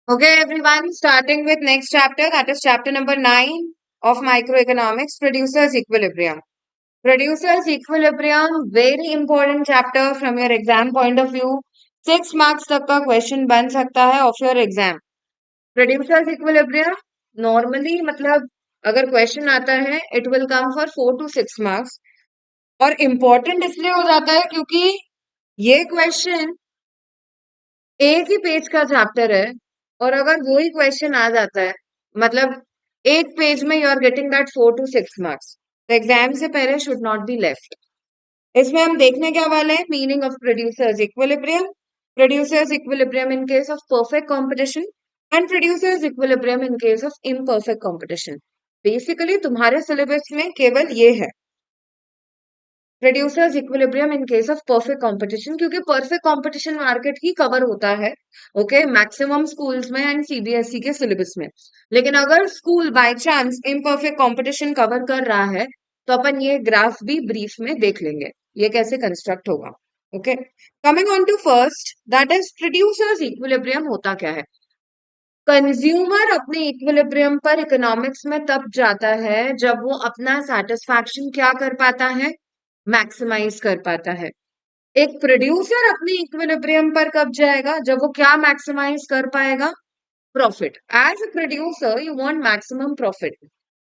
Okay, everyone, starting with next chapter, that is chapter number 9 of microeconomics, producers equilibrium. Producers equilibrium, very important chapter from your exam point of view. 6 marks तक का question बन सकता है of your exam. Producers equilibrium normally मतलब अगर question आता है it will come for 4 to 6 marks. और इम्पोर्टेंट इसलिए हो जाता है क्योंकि ये क्वेश्चन एक ही पेज का चैप्टर है और अगर वो ही क्वेश्चन आ जाता है मतलब एक पेज में you are getting that 4 to 6 marks. तो एग्जाम से पहले शुड नॉट बी लेफ्ट. इसमें हम देखने क्या वाले हैं meaning of producers equilibrium in case of perfect competition and producers equilibrium in case of imperfect competition. Basically तुम्हारे सिलेबस में केवल ये है producers equilibrium in case of perfect competition, क्योंकि परफेक्ट कंपटीशन मार्केट ही कवर होता है ओके मैक्सिमम स्कूल्स में and CBSE के सिलेबस में. लेकिन अगर school by chance imperfect competition cover कर रहा है तो अपन ये ग्राफ भी ब्रीफ में देख लेंगे ये कैसे कंस्ट्रक्ट होगा. Okay, coming on to first, that is producers equilibrium होता क्या है. कंज्यूमर अपने इक्विलिब्रियम पर इकोनॉमिक्स में तब जाता है जब वो अपना सेटिस्फैक्शन क्या कर पाता है, मैक्सिमाइज कर पाता है. एक प्रोड्यूसर अपनी इक्विलिब्रियम पर कब जाएगा जब वो क्या मैक्सिमाइज कर पाएगा, profit. As a producer you want maximum profit.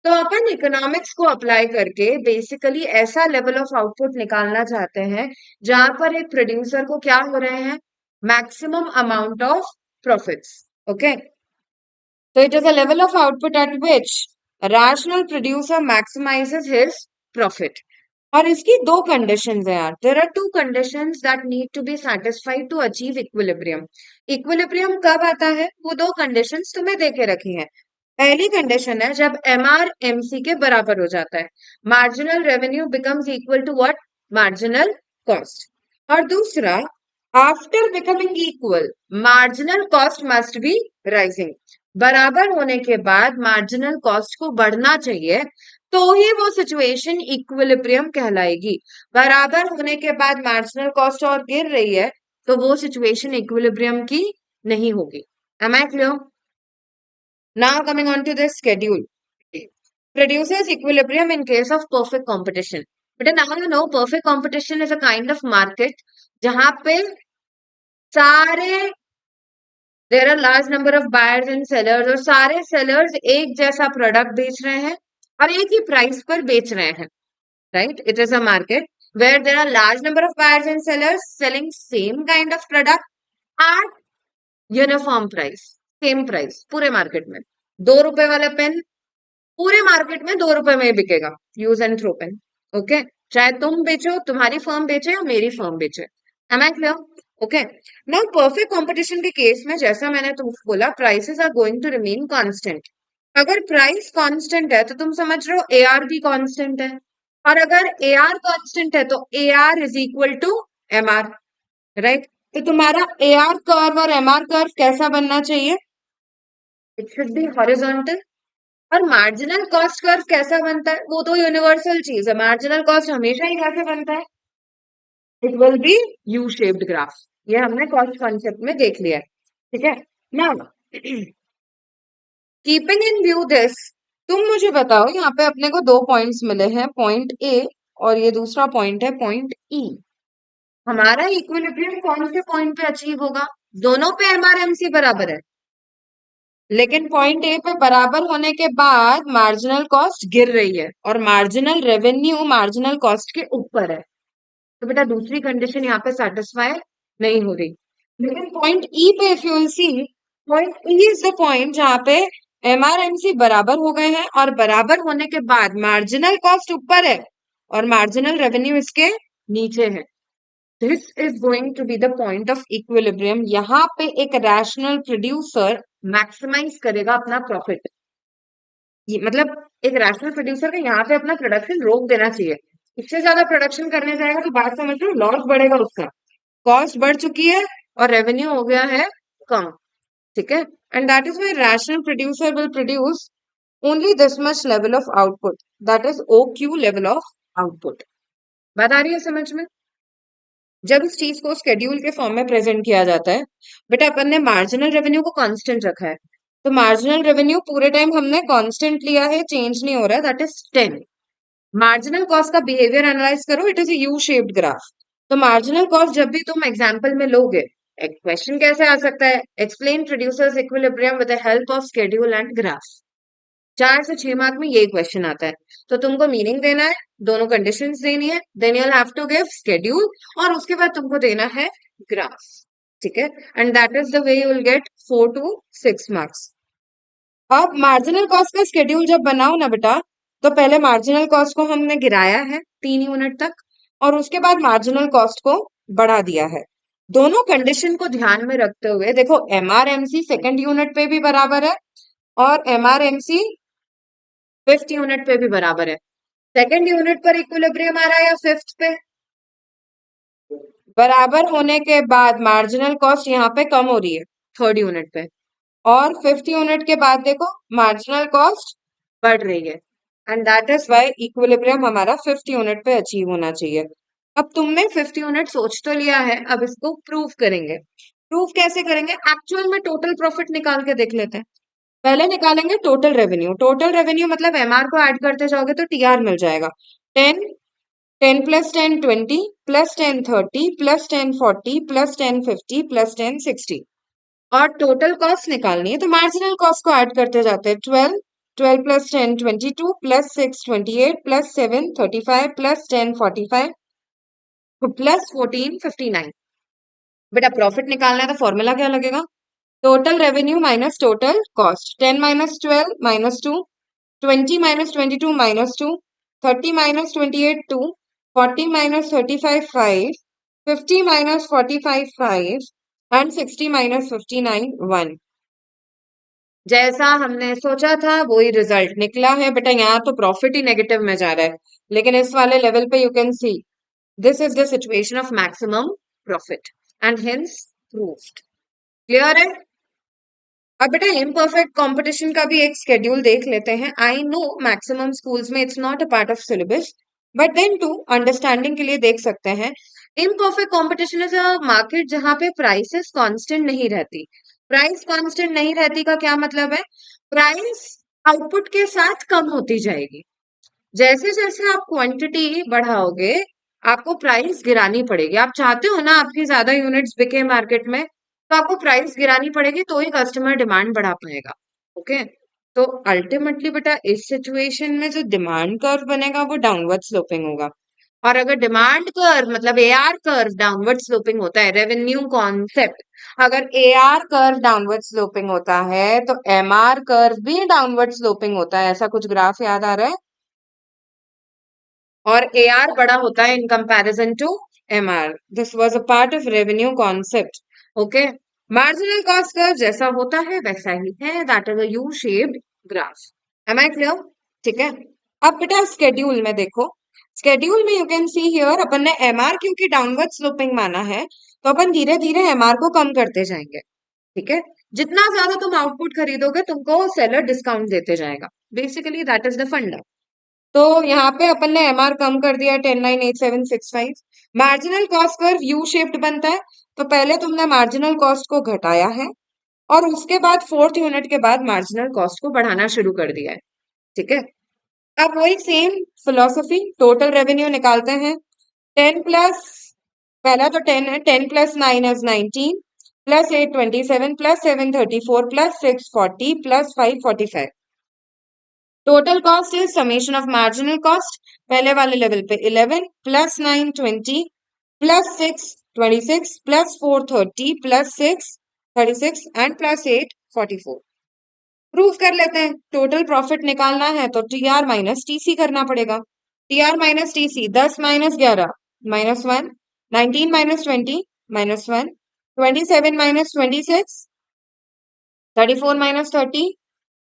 तो अपन इकोनॉमिक्स को अप्लाई करके बेसिकली ऐसा लेवल ऑफ आउटपुट निकालना चाहते हैं जहां पर एक प्रोड्यूसर को क्या हो रहे हैं, maximum amount of profits. Okay, so it is a level of output at which a rational producer maximizes his profit. और इसकी दो कंडीशंस है यार. There are two conditions that need to be satisfied to achieve equilibrium. Equilibrium कब आता है, वो दो कंडीशंस तुम्हें दे के रखी हैं. पहली कंडीशन है जब एमआर एमसी के बराबर हो जाता है, marginal revenue becomes equal to what, marginal cost. और दूसरा, after becoming equal marginal cost must be rising. बराबर होने के बाद मार्जिनल कॉस्ट को बढ़ना चाहिए तो ही वो सिचुएशन इक्विलिब्रियम कहलाएगी. बराबर होने के बाद मार्जिनल कॉस्ट और गिर रही है तो वो सिचुएशन इक्विलिब्रियम की नहीं होगी. Am I clear? Now coming on to the schedule. Produces equilibrium in case of perfect competition. But now you know perfect competition is a kind of market जहां पे सारे there are large number of buyers and sellers और सारे sellers एक जैसा product बेच रहे हैं और एक ही प्राइस पर बेच रहे हैं. Right, it is a market where there are large number of buyers and sellers selling same kind of product at uniform price, same price पूरे मार्केट में. 2 रुपए वाला पेन पूरे मार्केट में 2 रुपए में ही बिकेगा, use and throw pen. Okay, चाहे तुम बेचो, तुम्हारी फर्म बेचे या मेरी फर्म बेचे. Am I clear? Okay, now perfect competition के केस में जैसा मैंने तुमको बोला prices are going to remain constant. अगर प्राइस कांस्टेंट है तो तुम समझ रहे हो ए आर भी कांस्टेंट है. और अगर ए आर कांस्टेंट है तो A R is equal to M R. Right, तो तुम्हारा ए आर कर्व और एम आर कर्व कैसा बनना चाहिए, इट शुड बी हॉरिजॉन्टल. और मार्जिनल कॉस्ट कर्व कैसा बनता है, वो तो यूनिवर्सल चीज है. मार्जिनल कॉस्ट हमेशा ही कैसे बनता है, it will be U shaped graph. ये हमने कॉस्ट कॉन्सेप्ट में देख लिया है. ठीक है, now keeping in view this, तुम मुझे बताओ यहाँ पे अपने को दो पॉइंट्स मिले हैं, पॉइंट ए और ये दूसरा पॉइंट है पॉइंट ई. हमारा इक्विलिब्रियम कौन से पॉइंट पे अचीव होगा, दोनों पे एमआरएमसी बराबर है लेकिन पॉइंट ए पे बराबर होने के बाद मार्जिनल कॉस्ट गिर रही है और मार्जिनल रेवेन्यू मार्जिनल कॉस्ट के ऊपर है. तो बेटा दूसरी कंडीशन यहाँ पे सेटिस्फाई नहीं हो रही. लेकिन पॉइंट ई पे if you will see, point E is the point जहाँ पे एमआरएमसी बराबर हो गए हैं और बराबर होने के बाद मार्जिनल कॉस्ट ऊपर है और मार्जिनल रेवेन्यू इसके नीचे है. This is going to be the point of equilibrium. यहाँ पे एक रैशनल प्रोड्यूसर मैक्सिमाइज करेगा अपना प्रॉफिट. ये मतलब एक रैशनल प्रोड्यूसर का यहाँ पे अपना प्रोडक्शन रोक देना चाहिए. इससे ज्यादा प्रोडक्शन करने जाएगा तो बात समझ लो लॉस बढ़ेगा उसका. कॉस्ट बढ़ चुकी है और रेवेन्यू हो गया है कम. ठीक है, and that is why rational producer will produce only this much level of output, that is O Q level of output. बात आ रही है समझ में? जब इस चीज को स्केड्यूल के फॉर्म में प्रेजेंट किया जाता है, बेटा अपन ने मार्जिनल रेवेन्यू को कांस्टेंट रखा है, तो मार्जिनल रेवेन्यू पूरे टाइम हमने कांस्टेंट लिया है, चेंज नहीं हो रहा है, दैट इज 10। मार्जिनल कॉस्ट का बिहेवियर एनालाइज करो, it is a U shaped graph. तो मार्जिनल कॉस्ट जब भी तुम एग्जाम्पल में लोगे, एक क्वेश्चन कैसे आ सकता है, explain producers equilibrium with the help of schedule and graph. 4 से 6 मार्क में ये क्वेश्चन आता है। तो तुमको मीनिंग देना है, दोनों कंडीशंस देनी है, then you have to give schedule, और उसके बाद तुमको देना है ग्राफ। ठीक है, and that is the way you will get 4 to 6 marks. अब मार्जिनल कॉस्ट का स्केड्यूल जब बनाओ ना बेटा, तो पहले मार्जिनल कॉस्ट को हमने गिराया है 3 यूनिट तक, और उसके बाद मार्जिनल कॉस्ट को बढ़ा दिया है। दोनों कंडीशन को ध्यान में रखते हुए देखो, एमआरएमसी सेकंड यूनिट पे भी बराबर है और एमआरएमसी फिफ्थ यूनिट पे भी बराबर है। सेकंड यूनिट पर इक्विलिब्रियम आ रहा है या फिफ्थ पे? बराबर होने के बाद मार्जिनल कॉस्ट यहाँ पे कम हो रही है थर्ड यूनिट पे, और फिफ्थ यूनिट के बाद देखो मार्जिनल कॉस्ट बढ़ रही है, and that is why equilibrium हमारा फिफ्थ यूनिट पे अचीव होना चाहिए। अब तुमने फिफ्थ यूनिट सोच तो लिया है, अब इसको प्रूव करेंगे। प्रूव कैसे करेंगे? एक्चुअल में टोटल प्रॉफिट निकाल के देख लेते हैं। पहले निकालेंगे टोटल रेवेन्यू। टोटल रेवेन्यू मतलब एमआर को ऐड करते जाओगे तो टीआर मिल जाएगा। 10, 10 + 10 20, +10 30, +10 40, +10 50, +10 60। और टोटल कॉस्ट निकालनी है तो मार्जिनल कॉस्ट को ऐड करते जाते हैं। 12, 12 + 10 22, +6 28, +7 35, +10 45, +14 59। बेटा प्रॉफिट निकालना है तो फॉर्मूला क्या लगेगा? Total revenue minus total cost. 10 - 12 -2, 20 - 22 -2, 30 - 28 2, 40 - 35 5, 50 - 45 5, and 60 - 59 1। जैसा हमने सोचा था वही रिजल्ट निकला है। बेटा यहाँ तो प्रॉफिट ही नेगेटिव में जा रहा है, लेकिन इस वाले लेवल पे you can see this is the situation of maximum profit and hence proved. Clear है? अब बेटा इम्परफेक्ट कंपटीशन का भी एक स्केड्यूल देख लेते हैं। आई नो मैक्सिमम स्कूल्स में it's not a part of syllabus, but then to understanding के लिए देख सकते हैं। Imperfect competition is a market जहां पे प्राइसेस कांस्टेंट नहीं रहती। प्राइस कांस्टेंट नहीं रहती का क्या मतलब है? प्राइस आउटपुट के साथ कम होती जाएगी। जैसे जैसे आप क्वांटिटी बढ़ाओगे, आपको प्राइस गिरानी पड़ेगी। आप चाहते हो ना आपकी ज्यादा यूनिट्स बिके मार्केट में, तो आपको प्राइस गिरानी पड़ेगी, तो ही कस्टमर डिमांड बढ़ा पाएगा। ओके, तो अल्टीमेटली बेटा इस सिचुएशन में जो डिमांड कर्व बनेगा वो डाउनवर्ड स्लोपिंग होगा। और अगर डिमांड कर्व मतलब एआर कर्व डाउनवर्ड स्लोपिंग होता है, रेवेन्यू कॉन्सेप्ट, अगर एआर कर्व डाउनवर्ड स्लोपिंग होता है तो एमआर कर्व भी डाउनवर्ड स्लोपिंग होता है। ऐसा कुछ ग्राफ याद आ रहा है? और AR बड़ा होता है in comparison to MR. This was a part of revenue concept. Okay. Marginal cost curve जैसा होता है वैसा ही है. That is a U-shaped graph. Am I clear? ठीक है. अब बेटा स्केड्यूल में देखो, स्केड्यूल में यू कैन सी हियर अपन ने MR क्योंकि डाउनवर्ड स्लोपिंग माना है, तो अपन धीरे धीरे MR को कम करते जाएंगे। ठीक है, जितना ज्यादा तुम आउटपुट खरीदोगे तुमको सेलर डिस्काउंट देते जाएगा। बेसिकली दैट इज द फंडा। तो यहाँ पे अपन ने एमआर कम कर दिया 10,98765। Marginal cost curve U shaped बनता है, तो पहले तुमने मार्जिनल कॉस्ट को घटाया है और उसके बाद फोर्थ यूनिट के बाद मार्जिनल कॉस्ट को बढ़ाना शुरू कर दिया है। ठीक है, अब वही सेम फिलोसफी, टोटल रेवेन्यू निकालते हैं। 10 प्लस, पहला तो 10 है, 10 + 9 is 19, +8 27, +7 34, +6 40, +5 45। Total cost is summation of marginal cost, पहले वाले लेवल पे 11 + 9 20, +6 26, +4 30, +6 36, एंड +8 44। प्रूफ कर लेते हैं। टोटल प्रॉफिट निकालना है तो टीआर माइनस टीसी करना पड़ेगा। TR minus TC 10 - 11 -1, 19 - 20 -1, 27 - 26, 34 - 30,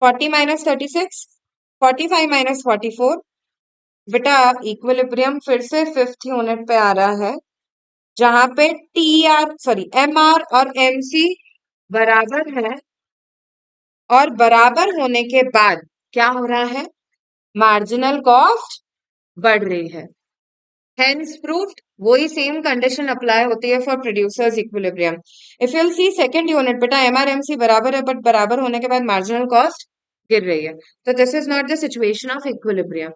40 - 36, 45 - 44। बेटा इक्विलिब्रियम फिर से फिफ्थ यूनिट पे आ रहा है, जहां पे एमआर और एमसी बराबर है, और बराबर होने के बाद क्या हो रहा है? मार्जिनल कॉस्ट बढ़ रही है। Hence proved वही सेम कंडीशन अप्लाई होती है for producers equilibrium. If you'll see second unit बेटा एमआरएमसी बराबर है बट बराबर होने के बाद मार्जिनल कॉस्ट गिर रही है. तो this is not the situation of equilibrium.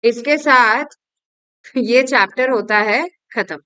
इसके साथ ये चैप्टर होता है खत्म.